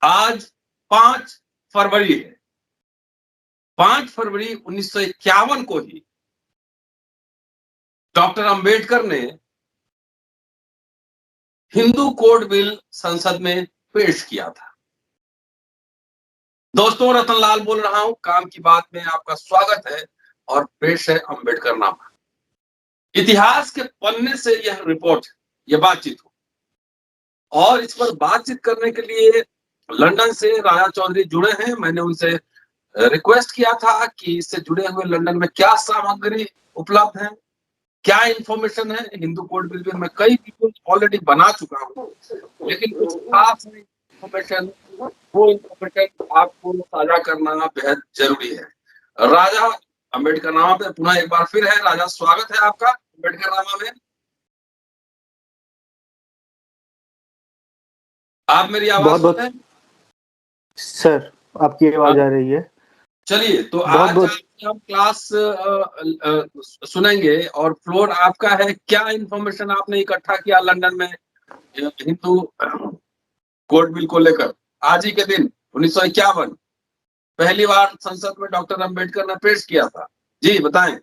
आज 5 फरवरी है। 5 फरवरी 1951 को ही डॉक्टर अंबेडकर ने हिंदू कोड बिल संसद में पेश किया था। दोस्तों, रतनलाल बोल रहा हूं, काम की बात में आपका स्वागत है और पेश है अंबेडकर नामा। इतिहास के पन्ने से यह रिपोर्ट, यह बातचीत हो और इस पर बातचीत करने के लिए लंदन से राजा चौधरी जुड़े हैं। मैंने उनसे रिक्वेस्ट किया था कि इससे जुड़े हुए लंदन में क्या सामग्री उपलब्ध है, क्या इंफॉर्मेशन है। हिंदू कोड बिल में मैं कई वीडियो ऑलरेडी बना चुका हूं, लेकिन कुछ खास इंफॉर्मेशन, वो इंफॉर्मेशन आपको साझा करना बेहद जरूरी है। राजा अंबेडकर नामा पे पुनः एक बार फिर है। राजा, स्वागत है आपका अंबेडकर नामा में। आप मेरी आवाज सुन रहे हैं? सर, आपकी आवाज आ रही है। चलिए, तो आज हम क्लास सुनेंगे और फ्लोर आपका है। क्या इंफॉर्मेशन आपने इकट्ठा किया लंदन में हिंदू कोड बिल को लेकर? आज ही के दिन 1951 पहली बार संसद में डॉक्टर अंबेडकर ने पेश किया था। जी बताएं।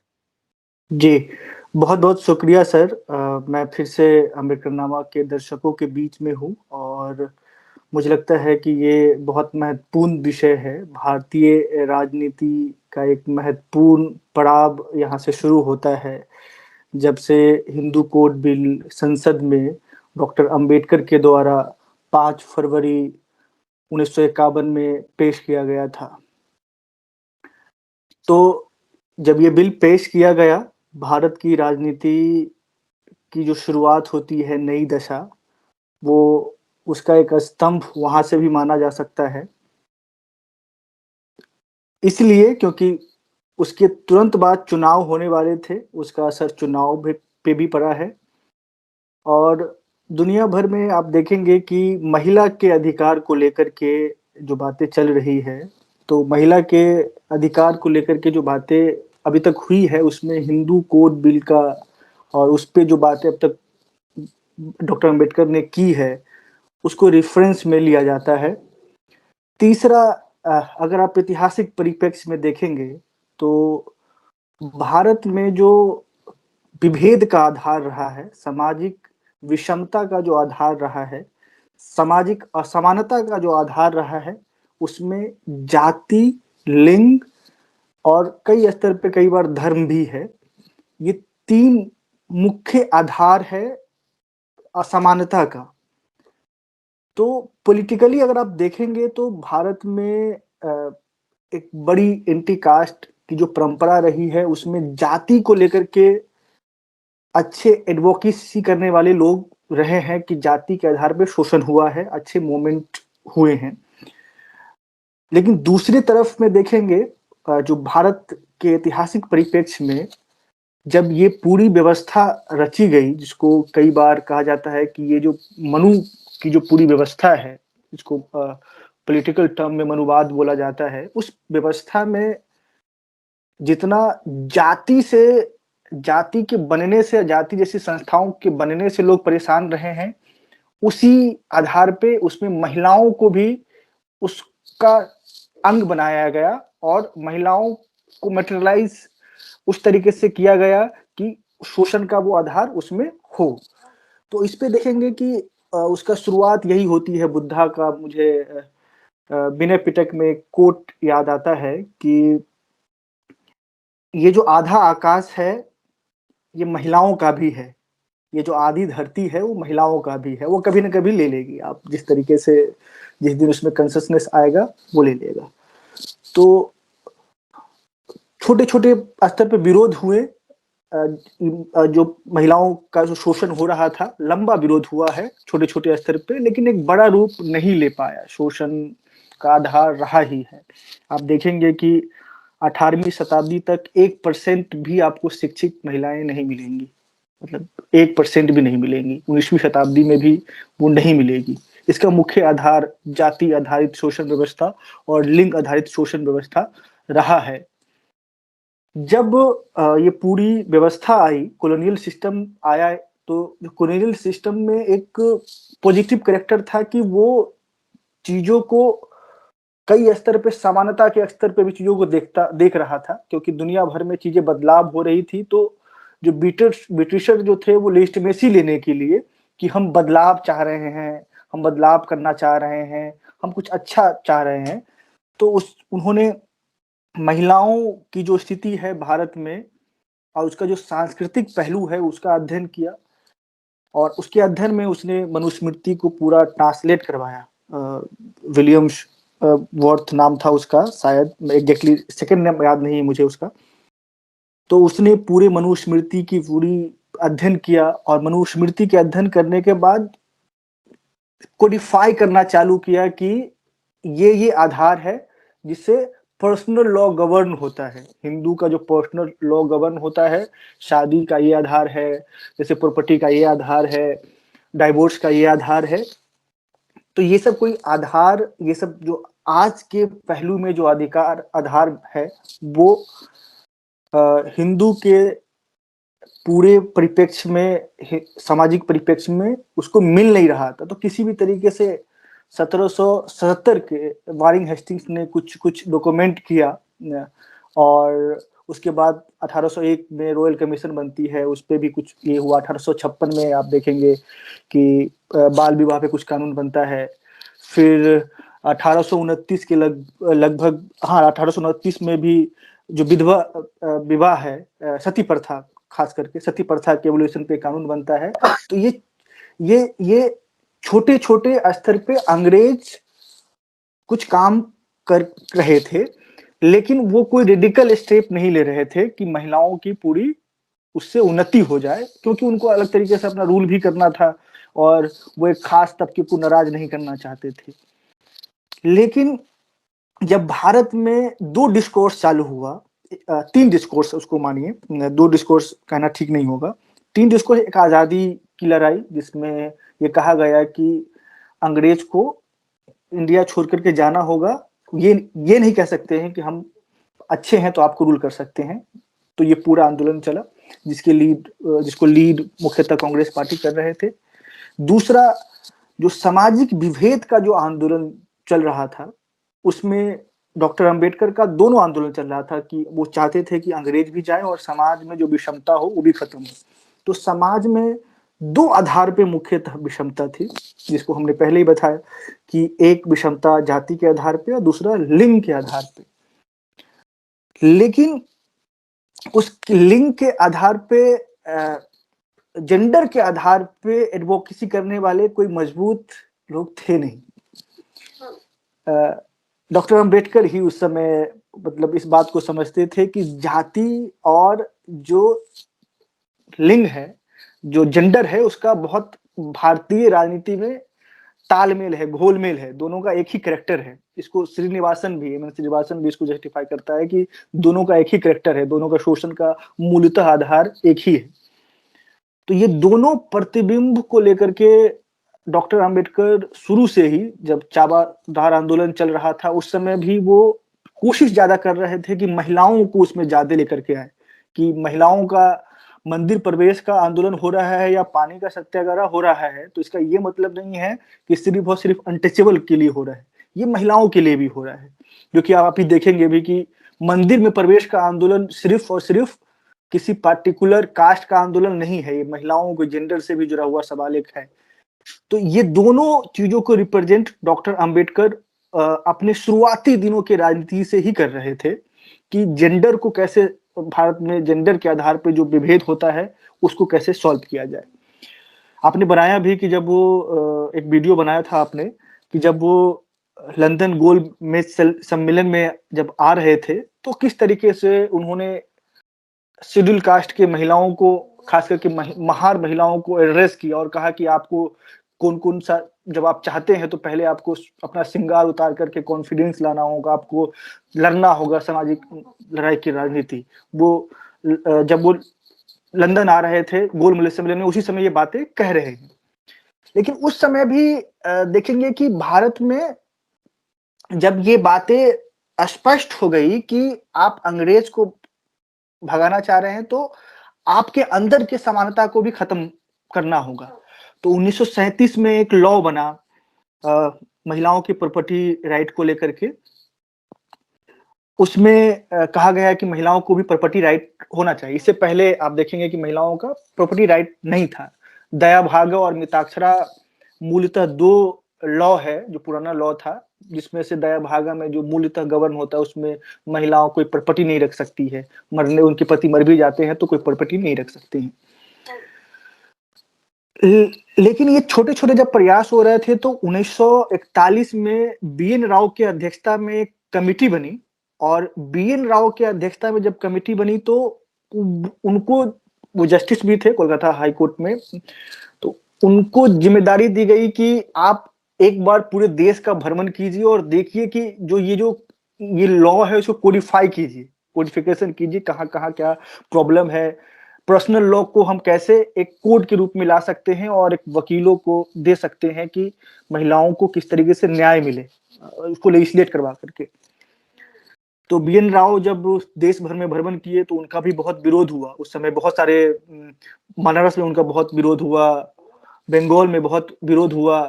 जी, बहुत बहुत शुक्रिया सर। मैं फिर से अंबेडकर नामा के दर्शकों के बीच में हूँ और मुझे लगता है कि ये बहुत महत्वपूर्ण विषय है। भारतीय राजनीति का एक महत्वपूर्ण पड़ाव यहाँ से शुरू होता है, जब से हिंदू कोड बिल संसद में डॉक्टर अंबेडकर के द्वारा 5 फरवरी 1951 में पेश किया गया था। तो जब ये बिल पेश किया गया, भारत की राजनीति की जो शुरुआत होती है, नई दशा, वो उसका एक स्तंभ वहां से भी माना जा सकता है। इसलिए क्योंकि उसके तुरंत बाद चुनाव होने वाले थे, उसका असर चुनाव पे भी पड़ा है। और दुनिया भर में आप देखेंगे कि महिला के अधिकार को लेकर के जो बातें चल रही है, तो महिला के अधिकार को लेकर के जो बातें अभी तक हुई है, उसमें हिंदू कोड बिल का और उस पे जो बातें अब तक डॉक्टर अंबेडकर ने की है, उसको रेफरेंस में लिया जाता है। तीसरा, अगर आप ऐतिहासिक परिप्रेक्ष्य में देखेंगे तो भारत में जो विभेद का आधार रहा है, सामाजिक विषमता का जो आधार रहा है, सामाजिक असमानता का जो आधार रहा है, उसमें जाति, लिंग और कई स्तर पे कई बार धर्म भी है। ये 3 मुख्य आधार है असमानता का। तो पॉलिटिकली अगर आप देखेंगे तो भारत में एक बड़ी एंटी कास्ट की जो परंपरा रही है, उसमें जाति को लेकर के अच्छे एडवोकेसी करने वाले लोग रहे हैं कि जाति के आधार पर शोषण हुआ है, अच्छे मोमेंट हुए हैं। लेकिन दूसरी तरफ में देखेंगे, जो भारत के ऐतिहासिक परिप्रेक्ष्य में जब ये पूरी व्यवस्था रची गई, जिसको कई बार कहा जाता है कि ये जो मनु की जो पूरी व्यवस्था है, इसको पॉलिटिकल टर्म में मनुवाद बोला जाता है, उस व्यवस्था में जितना जाति के बनने से, जाति जैसी संस्थाओं के बनने से लोग परेशान रहे हैं, उसी आधार पे उसमें महिलाओं को भी उसका अंग बनाया गया और महिलाओं को मटेरियलाइज उस तरीके से किया गया कि शोषण का वो आधार उसमें हो। तो इस पे देखेंगे कि उसका शुरुआत यही होती है बुद्धा का। मुझे विनय पिटक में कोट याद आता है कि ये जो आधा आकाश है, ये महिलाओं का भी है, ये जो आधी धरती है वो महिलाओं का भी है, वो कभी ना कभी ले लेगी। आप जिस तरीके से, जिस दिन उसमें कंसियसनेस आएगा, वो ले लेगा। तो छोटे छोटे स्तर पे विरोध हुए, जो महिलाओं का जो शोषण हो रहा था, लंबा विरोध हुआ है छोटे छोटे स्तर पे, लेकिन एक बड़ा रूप नहीं ले पाया। शोषण का आधार रहा ही है। आप देखेंगे कि 18वीं शताब्दी तक 1% भी आपको शिक्षित महिलाएं नहीं मिलेंगी, मतलब 1% भी नहीं मिलेंगी। 19वीं शताब्दी में भी वो नहीं मिलेगी। इसका मुख्य आधार जाति आधारित शोषण व्यवस्था और लिंग आधारित शोषण व्यवस्था रहा है। जब ये पूरी व्यवस्था आई, कॉलोनियल सिस्टम आया, तो कॉलोनियल सिस्टम में एक पॉजिटिव कैरेक्टर था कि वो चीजों को कई स्तर पे, समानता के स्तर पे भी चीजों को देख रहा था, क्योंकि दुनिया भर में चीजें बदलाव हो रही थी। तो जो ब्रिटिशर जो थे वो लेजिटिमेसी लेने के लिए कि हम बदलाव चाह रहे हैं, हम बदलाव करना चाह रहे हैं, हम कुछ अच्छा चाह रहे हैं, तो उन्होंने महिलाओं की जो स्थिति है भारत में और उसका जो सांस्कृतिक पहलू है उसका अध्ययन किया, और उसके अध्ययन में उसने मनुस्मृति को पूरा ट्रांसलेट करवाया। विलियम्स वर्थ नाम था उसका, शायद एग्जैक्टली सेकंड नाम याद नहीं है मुझे उसका। तो उसने पूरे मनुस्मृति की पूरी अध्ययन किया, और मनुस्मृति के अध्ययन करने के बाद कोडिफाई करना चालू किया कि ये आधार है जिससे पर्सनल लॉ गवर्न होता है। हिंदू का जो पर्सनल लॉ गवर्न होता है, शादी का ये आधार है, जैसे प्रॉपर्टी का ये आधार है, डाइवोर्स का ये आधार है। तो ये सब कोई आधार, ये सब जो आज के पहलू में जो अधिकार आधार है वो हिंदू के पूरे परिप्रेक्ष्य में, सामाजिक परिप्रेक्ष्य में उसको मिल नहीं रहा था। तो किसी भी तरीके से 1777 के वारिंग हेस्टिंग्स ने कुछ डॉक्यूमेंट किया, और उसके बाद 1801 में रॉयल कमीशन बनती है, उस पर भी कुछ ये हुआ। 1856 में आप देखेंगे कि बाल विवाह पे कुछ कानून बनता है। फिर 1829 के लगभग, हाँ 1829 में भी जो विधवा विवाह है, सती प्रथा, खास करके सती प्रथा के एवोल्यूशन पे कानून बनता है। तो ये छोटे छोटे स्तर पे अंग्रेज कुछ काम कर रहे थे, लेकिन वो कोई रेडिकल स्टेप नहीं ले रहे थे कि महिलाओं की पूरी उससे उन्नति हो जाए, क्योंकि उनको अलग तरीके से अपना रूल भी करना था और वो एक खास तबके को नाराज नहीं करना चाहते थे। लेकिन जब भारत में दो डिस्कोर्स चालू हुआ, 3 डिस्कोर्स उसको मानिए, 2 डिस्कोर्स कहना ठीक नहीं होगा, 3 डिस्कोर्स। एक आज़ादी की लड़ाई, जिसमें ये कहा गया कि अंग्रेज को इंडिया छोड़ करके जाना होगा, ये नहीं कह सकते हैं कि हम अच्छे हैं तो आपको रूल कर सकते हैं। तो ये पूरा आंदोलन चला, जिसको लीड मुख्यतः कांग्रेस पार्टी कर रहे थे। दूसरा, जो सामाजिक विभेद का जो आंदोलन चल रहा था, उसमें डॉक्टर अंबेडकर का दोनों आंदोलन चल रहा था कि वो चाहते थे कि अंग्रेज भी जाए और समाज में जो विषमता हो वो भी खत्म हो। तो समाज में 2 आधार पे मुख्यतः विषमता थी, जिसको हमने पहले ही बताया कि एक विषमता जाति के आधार पे और दूसरा लिंग के आधार पे। लेकिन उस लिंग के आधार पे, जेंडर के आधार पे एडवोकेसी करने वाले कोई मजबूत लोग थे नहीं। डॉक्टर अंबेडकर ही उस समय मतलब इस बात को समझते थे कि जाति और जो लिंग है, जो जेंडर है, उसका बहुत भारतीय राजनीति में तालमेल है, घोलमेल है, दोनों का एक ही कैरेक्टर है। इसको श्रीनिवासन भी इसको जस्टिफाई करता है कि दोनों का एक ही कैरेक्टर है, दोनों का शोषण का मूलतः आधार एक ही है। तो ये दोनों प्रतिबिंब को लेकर के डॉक्टर अंबेडकर शुरू से ही, जब चाबाधार आंदोलन चल रहा था उस समय भी वो कोशिश ज्यादा कर रहे थे कि महिलाओं को उसमें ज्यादा लेकर के आए, कि महिलाओं का मंदिर प्रवेश का आंदोलन हो रहा है या पानी का सत्याग्रह हो रहा है, तो इसका ये मतलब नहीं है कि सिर्फ और सिर्फ अनटचेबल के लिए हो रहा है, ये महिलाओं के लिए भी हो रहा है। जो कि आप ही देखेंगे भी कि मंदिर में प्रवेश का आंदोलन सिर्फ और सिर्फ किसी पार्टिकुलर कास्ट का आंदोलन नहीं है, ये महिलाओं के जेंडर से भी जुड़ा हुआ सवाल एक है। तो ये दोनों चीजों को रिप्रेजेंट डॉक्टर अंबेडकर अपने शुरुआती दिनों के राजनीति से ही कर रहे थे कि जेंडर को कैसे, भारत में जेंडर के आधार पर जो विभेद होता है उसको कैसे सॉल्व किया जाए। आपने बनाया भी कि जब वो एक वीडियो बनाया था आपने कि जब वो लंदन गोल्ड मेज सम्मेलन में जब आ रहे थे तो किस तरीके से उन्होंने शेड्यूल कास्ट के महिलाओं को, खास करके महार महिलाओं को एड्रेस किया और कहा कि आपको कौन कौन सा, जब आप चाहते हैं तो पहले आपको अपना श्रृंगार उतार करके कॉन्फिडेंस लाना होगा, आपको लड़ना होगा सामाजिक लड़ाई की राजनीति। वो जब वो लंदन आ रहे थे गोल्ड मेज सम्मेलन में, उसी समय ये बातें कह रहे हैं। लेकिन उस समय भी देखेंगे कि भारत में जब ये बातें स्पष्ट हो गई कि आप अंग्रेज को भगाना चाह रहे हैं तो आपके अंदर के समानता को भी खत्म करना होगा। तो 1937 में एक लॉ बना, महिलाओं की प्रॉपर्टी राइट को लेकर के, उसमें कहा गया है कि महिलाओं को भी प्रॉपर्टी राइट होना चाहिए। इससे पहले आप देखेंगे कि महिलाओं का प्रॉपर्टी राइट नहीं था। दया भागा और मिताक्षरा मूलतः 2 लॉ है, जो पुराना लॉ था, जिसमें से दया भागा में जो मूलतः गवर्न होता है, उसमें महिलाओं कोई प्रॉपर्टी नहीं रख सकती है। मरने उनके पति मर भी जाते हैं तो कोई प्रॉपर्टी नहीं रख सकती हैं। लेकिन ये छोटे-छोटे जब प्रयास हो रहे थे तो 1941 में बीएन राव की अध्यक्षता में एक कमिटी बनी, और बीएन राव की अध्यक्षता में जब कमिटी बनी तो उनको, वो जस्टिस भी थे कोलकाता हाई कोर्ट में, तो उनको जिम्मेदारी दी गई कि आप एक बार पूरे देश का भ्रमण कीजिए और देखिए कि जो ये लॉ है उसको कोडिफाई कीजिए, कोडिफिकेशन कीजिए, कहाँ-कहाँ क्या प्रॉब्लम है। पर्सनल लॉ को हम कैसे एक कोड के रूप में ला सकते हैं और एक वकीलों को दे सकते हैं कि महिलाओं को किस तरीके से न्याय मिले, उसको लेजिस्लेट करवा करके। तो बीएन राव जब देश भर में भ्रमण किए तो उनका भी बहुत विरोध हुआ। उस समय बहुत सारे बनारस में उनका बहुत विरोध हुआ, बंगाल में बहुत विरोध हुआ।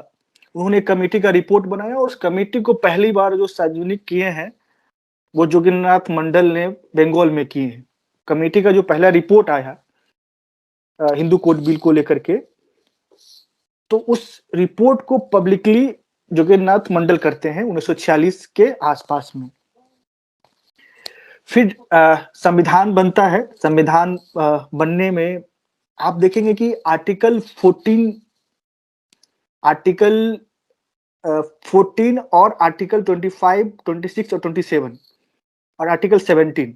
उन्होंने कमेटी का रिपोर्ट बनाया और उस कमेटी को पहली बार जो सार्वजनिक किए हैं वो जोगीनाथ मंडल ने बंगाल में किए हैं। कमेटी का जो पहला रिपोर्ट आया हिंदू कोड बिल को लेकर के, तो उस रिपोर्ट को पब्लिकली जोगीनाथ मंडल करते हैं 1946 के आसपास में। फिर संविधान बनता है। संविधान बनने में आप देखेंगे कि आर्टिकल 14 और आर्टिकल 25, 26 और 27 और आर्टिकल 17।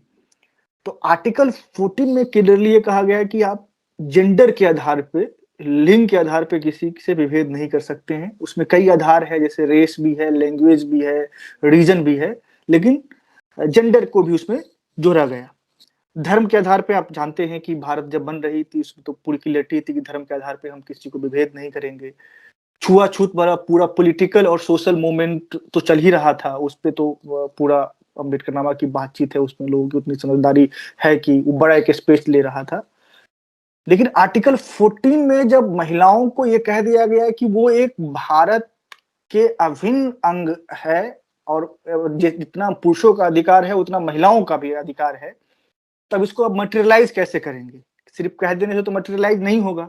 तो आर्टिकल 14 में क्लियरली ये कहा गया है कि आप जेंडर के आधार पे, लिंग के आधार पे किसी से विभेद नहीं कर सकते हैं। उसमें कई आधार है, जैसे रेस भी है, लैंग्वेज भी है, रीजन भी है, लेकिन जेंडर को भी उसमें जोड़ा गया। धर्म के आधार पे आप जानते हैं कि भारत जब बन रही थी उसमें तो पूरी क्लियरिटी थी कि धर्म के आधार पे हम किसी को विभेद नहीं करेंगे। छुआछूत वाला पूरा पॉलिटिकल और सोशल मूवमेंट तो चल ही रहा था, उस पे तो पूरा अम्बेडकरनामा की बातचीत है, उसमें लोगों की उतनी समझदारी है कि वो बड़ा एक स्पेस ले रहा था। लेकिन आर्टिकल 14 में जब महिलाओं को ये कह दिया गया कि वो एक भारत के अभिन्न अंग है और जितना पुरुषों का अधिकार है उतना महिलाओं का भी अधिकार है, तब इसको अब मटेरियलाइज कैसे करेंगे? सिर्फ कह देने से तो मटेरियलाइज नहीं होगा।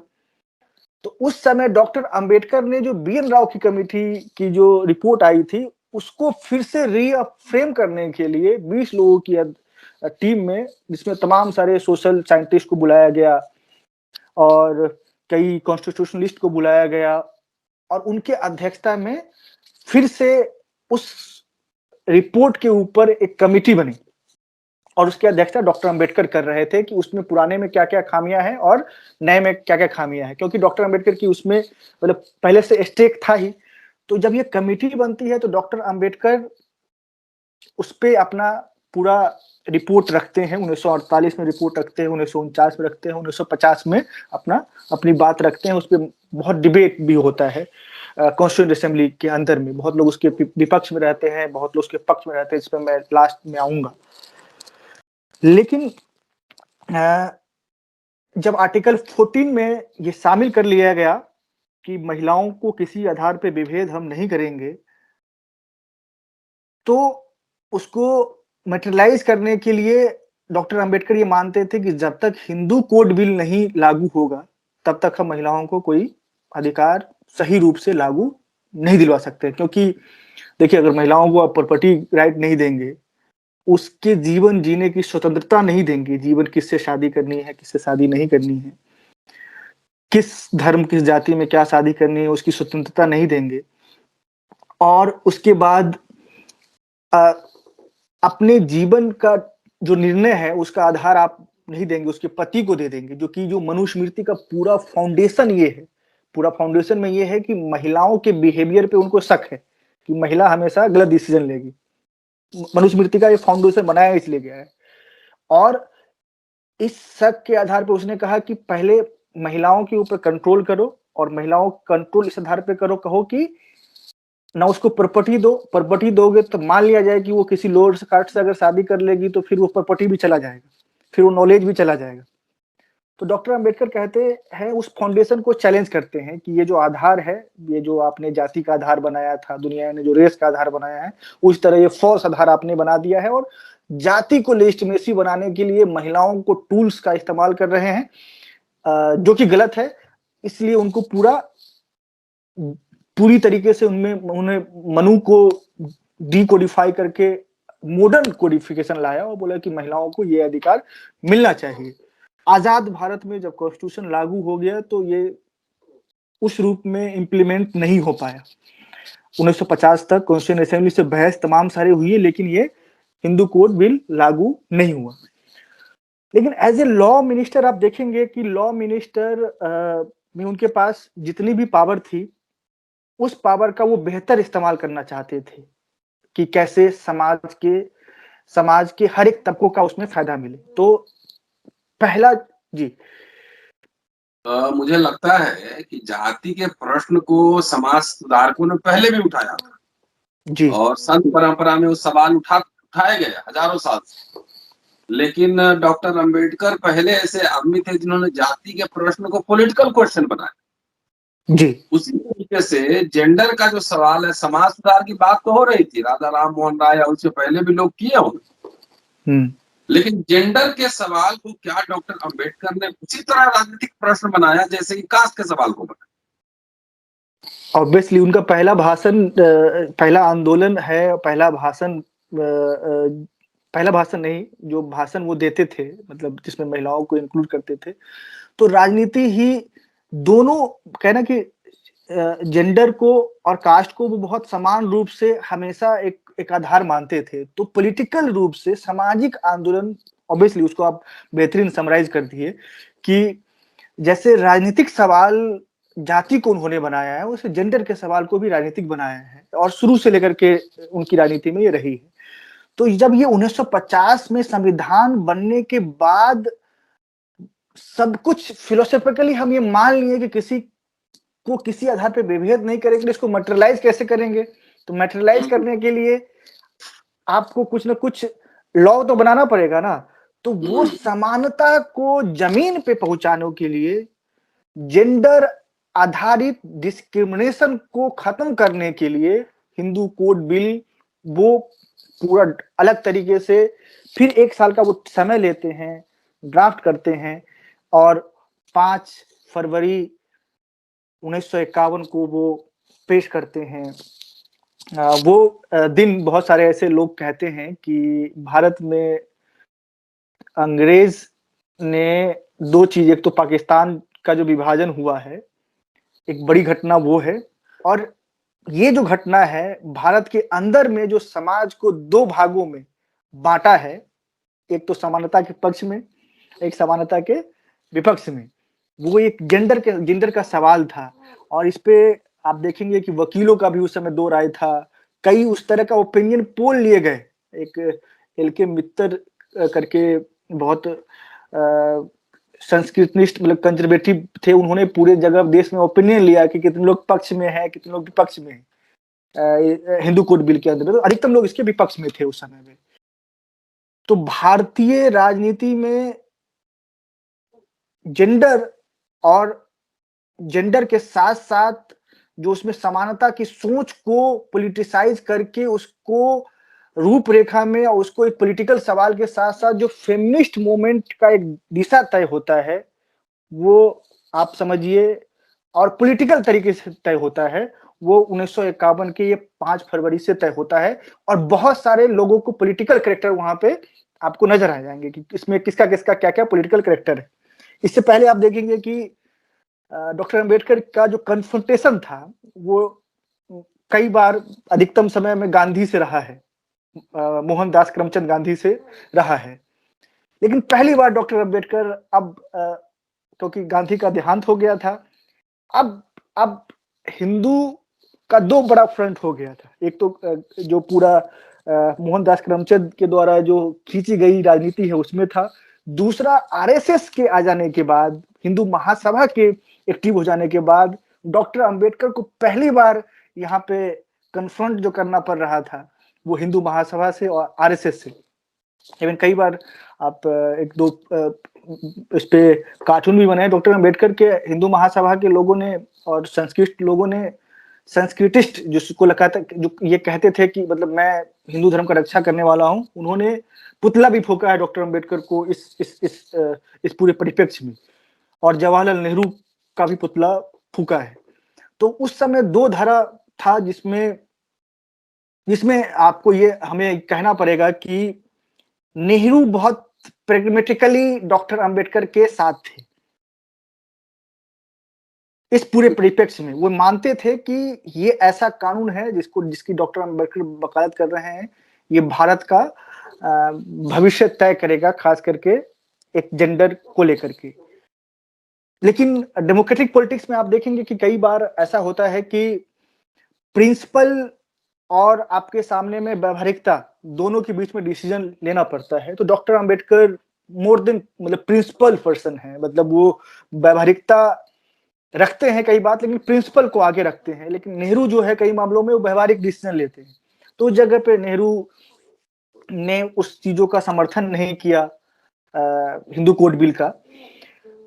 तो उस समय डॉक्टर अंबेडकर ने जो बीएन राव की कमेटी की जो रिपोर्ट आई थी, उसको फिर से रीफ्रेम करने के लिए 20 लोगों की टीम में, जिसमें तमाम सारे सोशल साइंटिस्ट को बुलाया गया और कई कॉन्स्टिट्यूशनलिस्ट को बुलाया गया, और उनके अध्यक्षता में फिर से उस रिपोर्ट के ऊपर एक कमेटी बनी और उसकी अध्यक्षता डॉक्टर अंबेडकर कर रहे थे कि उसमें पुराने में क्या-क्या खामियां हैं और नए में क्या-क्या खामियां हैं, क्योंकि डॉक्टर अंबेडकर की उसमें मतलब पहले से स्टेक था ही। तो जब ये कमेटी बनती है तो डॉक्टर अंबेडकर उस पे अपना पूरा रिपोर्ट रखते हैं। 1948 में रिपोर्ट रखते हैं, 1949 में रखते हैं, 1950 में अपनी बात रखते हैं। उस पे बहुत डिबेट भी होता है कॉन्स्टिट्यूएंट असेंबली के अंदर में। बहुत लोग उसके विपक्ष में रहते हैं, बहुत लोग उसके पक्ष में रहते हैं, इस पर मैं लास्ट में आऊंगा। लेकिन जब आर्टिकल 14 में ये शामिल कर लिया गया कि महिलाओं को किसी आधार पे विभेद हम नहीं करेंगे, तो उसको मटेरियलाइज करने के लिए डॉक्टर अंबेडकर ये मानते थे कि जब तक हिंदू कोड बिल नहीं लागू होगा तब तक हम महिलाओं को कोई अधिकार सही रूप से लागू नहीं दिलवा सकते। क्योंकि देखिए, अगर महिलाओं को आप प्रॉपर्टी राइट नहीं देंगे, उसके जीवन जीने की स्वतंत्रता नहीं देंगे, जीवन किससे शादी करनी है, किससे शादी नहीं करनी है, किस धर्म, किस जाति में क्या शादी करनी है, उसकी स्वतंत्रता नहीं देंगे, और उसके बाद अपने जीवन का जो निर्णय है उसका आधार आप नहीं देंगे, उसके पति को दे देंगे, जो कि जो मनुस्मृति का पूरा फाउंडेशन ये है। पूरा फाउंडेशन में ये है कि महिलाओं के बिहेवियर पे उनको शक है कि महिला हमेशा गलत डिसीजन लेगी। मनुस्मृति का ये फाउंडेशन बनाया इसलिए गया है। और इस शक के आधार पर उसने कहा कि पहले महिलाओं के ऊपर कंट्रोल करो, और महिलाओं का कंट्रोल इस आधार पे करो, कहो कि ना उसको प्रॉपर्टी दो। प्रॉपर्टी दोगे तो मान लिया जाए कि वो किसी लोअर कास्ट से अगर शादी कर लेगी तो फिर वो प्रॉपर्टी भी चला जाएगा, फिर वो नॉलेज भी चला जाएगा। तो डॉक्टर अंबेडकर कहते हैं, उस फाउंडेशन को चैलेंज करते हैं कि ये जो आधार है, ये जो आपने जाति का आधार बनाया था, दुनिया ने जो रेस का आधार बनाया है, उस तरह ये फॉल्स आधार आपने बना दिया है और जाति को लेजिटिमेसी बनाने के लिए महिलाओं को टूल्स का इस्तेमाल कर रहे हैं, जो कि गलत है। इसलिए उनको पूरी तरीके से उन्हें मनु को डीकोडिफाई करके मॉडर्न कोडिफिकेशन लाया और बोला कि महिलाओं को ये अधिकार मिलना चाहिए। आजाद भारत में जब कॉन्स्टिट्यूशन लागू हो गया तो ये उस रूप में इम्प्लीमेंट नहीं हो पाया। 1950 तक कॉन्स्टिट्यूशन असेंबली से बहस तमाम सारे हुई, लेकिन ये हिंदू कोड बिल लागू नहीं हुआ। लेकिन एज ए लॉ मिनिस्टर आप देखेंगे कि लॉ मिनिस्टर में उनके पास जितनी भी पावर थी, उस पावर का वो बेहतर इस्तेमाल करना चाहते थे कि कैसे समाज के हर एक तबकों का उसमें फायदा मिले। तो पहला जी मुझे लगता है कि जाति के प्रश्न को समाज सुधारकों ने पहले भी उठाया था जी और संत परंपरा में वो सवाल उठाए गए हजारों साल से। लेकिन डॉक्टर अंबेडकर पहले ऐसे आदमी थे जिन्होंने जाति के प्रश्न को पॉलिटिकल क्वेश्चन बनाया। जी उसी तरीके से जेंडर का जो सवाल है, समाज सुधार की बात तो हो रही थी, राजा राम मोहन राय और उससे पहले भी लोग किए होंगे, लेकिन जेंडर के सवाल को क्या डॉक्टर अंबेडकर ने उसी तरह राजनीतिक प्रश्न बनाया जैसे कि कास्ट के सवाल को बनाया। ऑब्वियसली उनका पहला भाषण, पहला आंदोलन है, पहला भाषण नहीं, जो भाषण वो देते थे, मतलब जिसमें महिलाओं को इंक्लूड करते थे। तो राजनीति ही दोनों, कहना कि जेंडर को और कास्ट को वो बहुत समान रूप से हमेशा एक आधार मानते थे। तो पॉलिटिकल रूप से सामाजिक आंदोलन, ऑब्वियसली उसको आप बेहतरीन समराइज कर दिए कि जैसे राजनीतिक सवाल जाति को उन्होंने बनाया है, वैसे जेंडर के सवाल को भी राजनीतिक बनाया है और शुरू से लेकर के उनकी राजनीति में ये रही है। तो जब ये 1950 में संविधान बनने के बाद सब कुछ फिलोसॉफिकली हम ये मान लिए कि किसी को किसी आधार पे विभेद नहीं करेंगे, इसको मटेरियलाइज कैसे करेंगे? तो मटेरियलाइज करने के लिए आपको कुछ ना कुछ लॉ तो बनाना पड़ेगा ना। तो वो समानता को जमीन पे पहुंचाने के लिए, जेंडर आधारित डिस्क्रिमिनेशन को खत्म करने के लिए हिंदू कोड बिल वो पूरा अलग तरीके से फिर 1 साल का वो समय लेते हैं, ड्राफ्ट करते हैं और 5 फरवरी 1951 को वो पेश करते हैं। वो दिन बहुत सारे ऐसे लोग कहते हैं कि भारत में अंग्रेज ने 2 चीज, एक तो पाकिस्तान का जो विभाजन हुआ है, एक बड़ी घटना वो है, और ये जो घटना है भारत के अंदर में जो समाज को 2 भागों में बांटा है, एक तो समानता के पक्ष में, एक समानता के विपक्ष में। वो एक जेंडर का सवाल था और इस पे आप देखेंगे कि वकीलों का भी उस समय 2 राय था। कई उस तरह का ओपिनियन पोल लिए गए। एक एल.के. मित्तर करके बहुत संस्कृतनिष्ठ, मतलब कंजर्वेटिव थे, उन्होंने पूरे जगह देश में ओपिनियन लिया कि कितने लोग पक्ष में है, कितने लोग विपक्ष में है। हिंदू कोड बिल के अंदर तो अधिकतम लोग इसके विपक्ष में थे उस समय में। तो भारतीय राजनीति में जेंडर के साथ साथ जो उसमें समानता की सोच को पॉलिटिसाइज करके उसको रूपरेखा में और उसको एक पॉलिटिकल सवाल के साथ साथ जो फेमिनिस्ट मूवमेंट का एक दिशा तय होता है, वो आप समझिए, और पॉलिटिकल तरीके से तय होता है, वो 1951 के ये 5 फरवरी से तय होता है। और बहुत सारे लोगों को पॉलिटिकल कैरेक्टर वहां पे आपको नजर आ जाएंगे कि इसमें किसका किसका क्या क्या पॉलिटिकल कैरेक्टर है। इससे पहले आप देखेंगे कि डॉक्टर अंबेडकर का जो कन्फ्रंटेशन था वो कई बार अधिकतम समय में गांधी से रहा है, मोहनदास करमचंद गांधी से रहा है। लेकिन पहली बार डॉक्टर अंबेडकर, अब क्योंकि गांधी का देहांत हो गया था, अब हिंदू का 2 बड़ा फ्रंट हो गया था। एक तो जो पूरा मोहनदास करमचंद के द्वारा जो खींची गई राजनीति है उसमें था, दूसरा आरएसएस के आ जाने के बाद, हिंदू महासभा के एक्टिव हो जाने के बाद डॉक्टर अंबेडकर को पहली बार यहाँ पे कन्फ्रंट जो करना पड़ रहा था वो हिंदू महासभा से और आरएसएस से। इवन कई बार आप 1-2 इस पे कार्टून भी बने। डॉक्टर अम्बेडकर के हिंदू महासभा के लोगों ने और संस्कृत लोगों ने, संस्कृतिस्ट जिसको लगा था, जो ये कहते थे कि मतलब मैं हिंदू धर्म का रक्षा करने वाला हूँ, उन्होंने पुतला भी फूका है डॉक्टर अम्बेडकर को इस पूरे परिप्रेक्ष्य में, और जवाहरलाल नेहरू का भी पुतला फूका है। तो उस समय दो धारा था जिसमें आपको ये हमें कहना पड़ेगा कि नेहरू बहुत प्रेगमेटिकली डॉक्टर अंबेडकर के साथ थे। इस पूरे परिप्रेक्ष्य में वो मानते थे कि ये ऐसा कानून है जिसकी डॉक्टर अंबेडकर वकालत कर रहे हैं, ये भारत का भविष्य तय करेगा, खास करके एक जेंडर को लेकर के। लेकिन डेमोक्रेटिक पॉलिटिक्स में आप देखेंगे कि कई बार ऐसा होता है कि प्रिंसिपल और आपके सामने में व्यवहारिकता दोनों के बीच में डिसीजन लेना पड़ता है। तो डॉक्टर अंबेडकर मोर देन मतलब प्रिंसिपल पर्सन है, मतलब वो व्यवहारिकता रखते हैं कई बात, लेकिन प्रिंसिपल को आगे रखते हैं। लेकिन नेहरू जो है कई मामलों में वो व्यवहारिक डिसीजन लेते हैं। तो उस जगह पे नेहरू ने उस चीजों का समर्थन नहीं किया हिंदू कोड बिल का,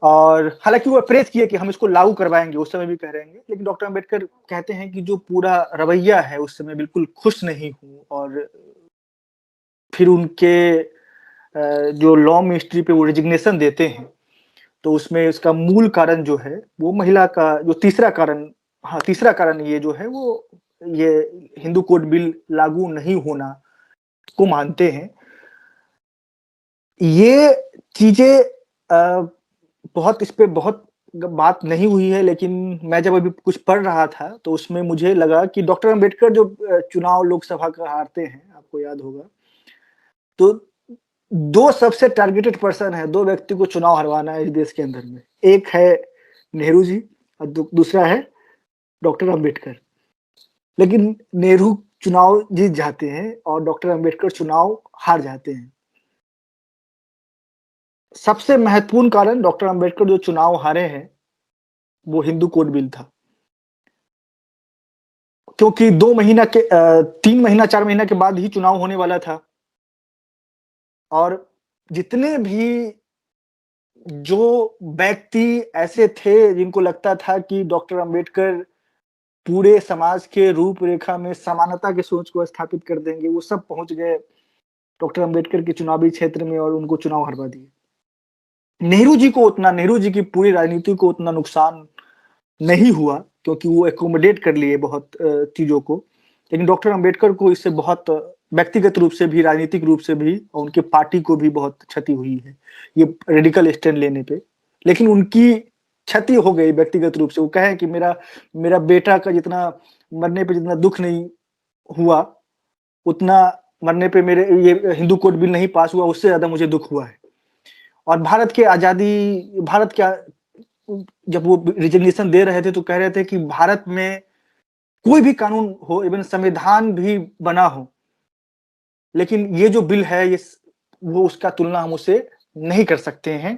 और हालांकि वो प्रेस किए कि हम इसको लागू करवाएंगे, उस समय भी कह रहे हैं। लेकिन डॉक्टर अंबेडकर कहते हैं कि जो पूरा रवैया है उस समय बिल्कुल खुश नहीं हूँ। और फिर उनके जो लॉ मिनिस्ट्री पे वो रेजिग्नेशन देते हैं, तो उसमें इसका मूल कारण जो है वो महिला का जो तीसरा कारण ये जो है वो ये हिंदू कोड बिल लागू नहीं होना को मानते हैं। ये चीजें बहुत इस पे बहुत बात नहीं हुई है, लेकिन मैं जब अभी कुछ पढ़ रहा था तो उसमें मुझे लगा कि डॉक्टर अंबेडकर जो चुनाव लोकसभा का हारते हैं, आपको याद होगा, तो दो सबसे टारगेटेड पर्सन है, दो व्यक्ति को चुनाव हरवाना है इस देश के अंदर में। एक है नेहरू जी और दूसरा है डॉक्टर अंबेडकर। लेकिन नेहरू चुनाव जीत जाते हैं और डॉक्टर अंबेडकर चुनाव हार जाते हैं। सबसे महत्वपूर्ण कारण डॉक्टर अंबेडकर जो चुनाव हारे हैं वो हिंदू कोड बिल था, क्योंकि 3 महीना 4 महीना के बाद ही चुनाव होने वाला था। और जितने भी जो व्यक्ति ऐसे थे जिनको लगता था कि डॉक्टर अंबेडकर पूरे समाज के रूपरेखा में समानता की सोच को स्थापित कर देंगे, वो सब पहुंच गए डॉक्टर अंबेडकर के चुनावी क्षेत्र में और उनको चुनाव हरवा दिए। नेहरू जी की पूरी राजनीति को उतना नुकसान नहीं हुआ, क्योंकि वो एकोमोडेट कर लिए बहुत चीजों को। लेकिन डॉक्टर अंबेडकर को इससे बहुत व्यक्तिगत रूप से भी, राजनीतिक रूप से भी, और उनके पार्टी को भी बहुत क्षति हुई है ये रेडिकल स्टैंड लेने पे। लेकिन उनकी क्षति हो गई व्यक्तिगत रूप से। वो कहे कि मेरा बेटा का जितना मरने पे जितना दुख नहीं हुआ, उतना मरने पे मेरे ये हिंदू कोड बिल नहीं पास हुआ, उससे ज्यादा मुझे दुख हुआ है। और भारत के जब वो रिजर्वेशन दे रहे थे तो कह रहे थे कि भारत में कोई भी कानून हो, इवन संविधान भी बना हो, लेकिन ये जो बिल है वो उसका तुलना हम उसे नहीं कर सकते हैं,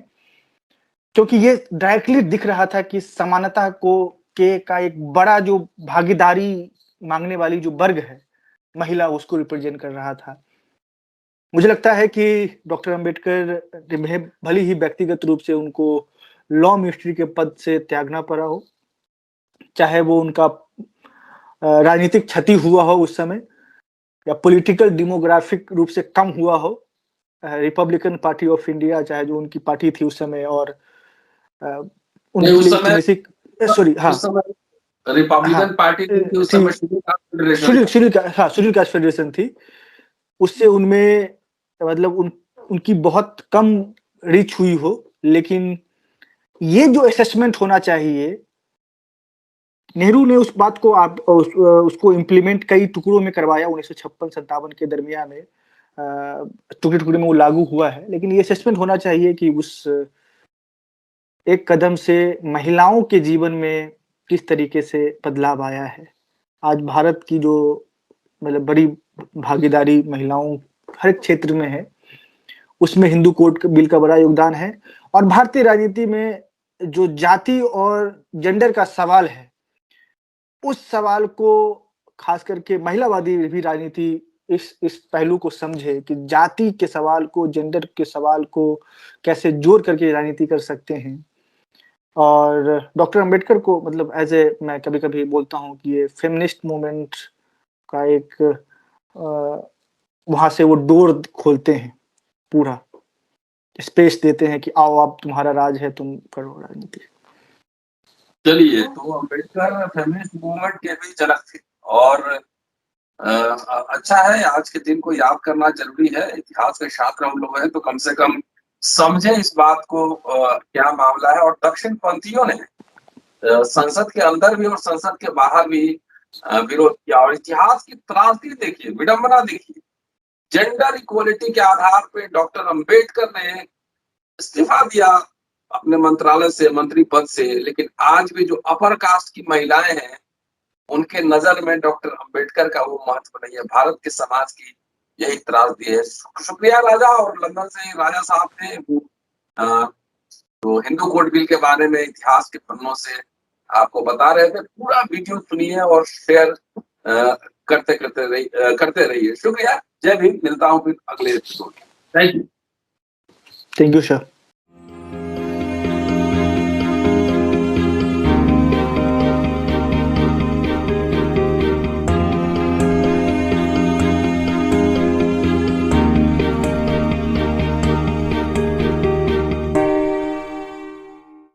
क्योंकि ये डायरेक्टली दिख रहा था कि समानता का एक बड़ा जो भागीदारी मांगने वाली जो वर्ग है, महिला, उसको रिप्रेजेंट कर रहा था। मुझे लगता है कि डॉक्टर अंबेडकर भले ही व्यक्तिगत रूप से उनको लॉ मिनिस्ट्री के पद से त्यागना पड़ा हो, चाहे वो उनका राजनीतिक क्षति हुआ हो उस समय, या पॉलिटिकल डेमोग्राफिक रूप से कम हुआ हो, रिपब्लिकन पार्टी ऑफ इंडिया चाहे जो उनकी पार्टी थी उस समय, और रिपब्लिकन पार्टी थी उस समय, शेड्यूल कास्ट फेडरेशन थी। उससे उनमें मतलब उनकी बहुत कम रीच हुई हो। लेकिन ये जो असेसमेंट होना चाहिए, नेहरू ने उस बात को उसको इम्प्लीमेंट कई टुकड़ों में करवाया 1956-57 के दरमियान में, टुकड़े में वो लागू हुआ है। लेकिन ये असेसमेंट होना चाहिए कि उस एक कदम से महिलाओं के जीवन में किस तरीके से बदलाव आया है। आज भारत की जो मतलब बड़ी भागीदारी महिलाओं हर क्षेत्र में है, उसमें हिंदू कोड बिल का बड़ा योगदान है। और भारतीय राजनीति में जो जाति और जेंडर का सवाल है, उस सवाल को खास करके महिलावादी भी राजनीति इस पहलू को समझे कि जाति के सवाल को, जेंडर के सवाल को कैसे जोड़ करके राजनीति कर सकते हैं। और डॉक्टर अंबेडकर को मतलब एज ए मैं कभी-कभी बोलता हूँ कि ये फेमिनिस्ट मूवमेंट का एक वहाँ से वो डोर खोलते हैं, पूरा स्पेस देते हैं कि आओ अब तुम्हारा राज है, तुम करो राजनीति। चलिए, तो अम्बेडकर फेमिनिस्ट मूवमेंट के भी जनक थे और अच्छा है, आज के दिन को याद करना जरूरी है। इतिहास के छात्र हम लोग हैं तो कम से कम समझे इस बात को क्या मामला है। और दक्षिण पंथियों ने संसद के अंदर भी और संसद के बाहर भी विरोध किया। और इतिहास की त्रासदी देखिए, विडंबना देखिए, जेंडर इक्वलिटी के आधार पे डॉक्टर अंबेडकर ने इस्तीफा दिया अपने मंत्रालय से, मंत्री पद से, लेकिन आज भी जो अपर कास्ट की महिलाएं हैं उनके नजर में डॉक्टर अंबेडकर का वो महत्व नहीं है। भारत के समाज की यही त्रासदी है। शुक्रिया राजा, और लंदन से राजा साहब ने तो हिंदू कोड बिल के बारे में इतिहास के पन्नों से आपको बता रहे थे। पूरा वीडियो सुनिए और शेयर करते रहिए। शुक्रिया, जय भीम। मिलता हूँ फिर अगले episode. Thank you. Thank you sir.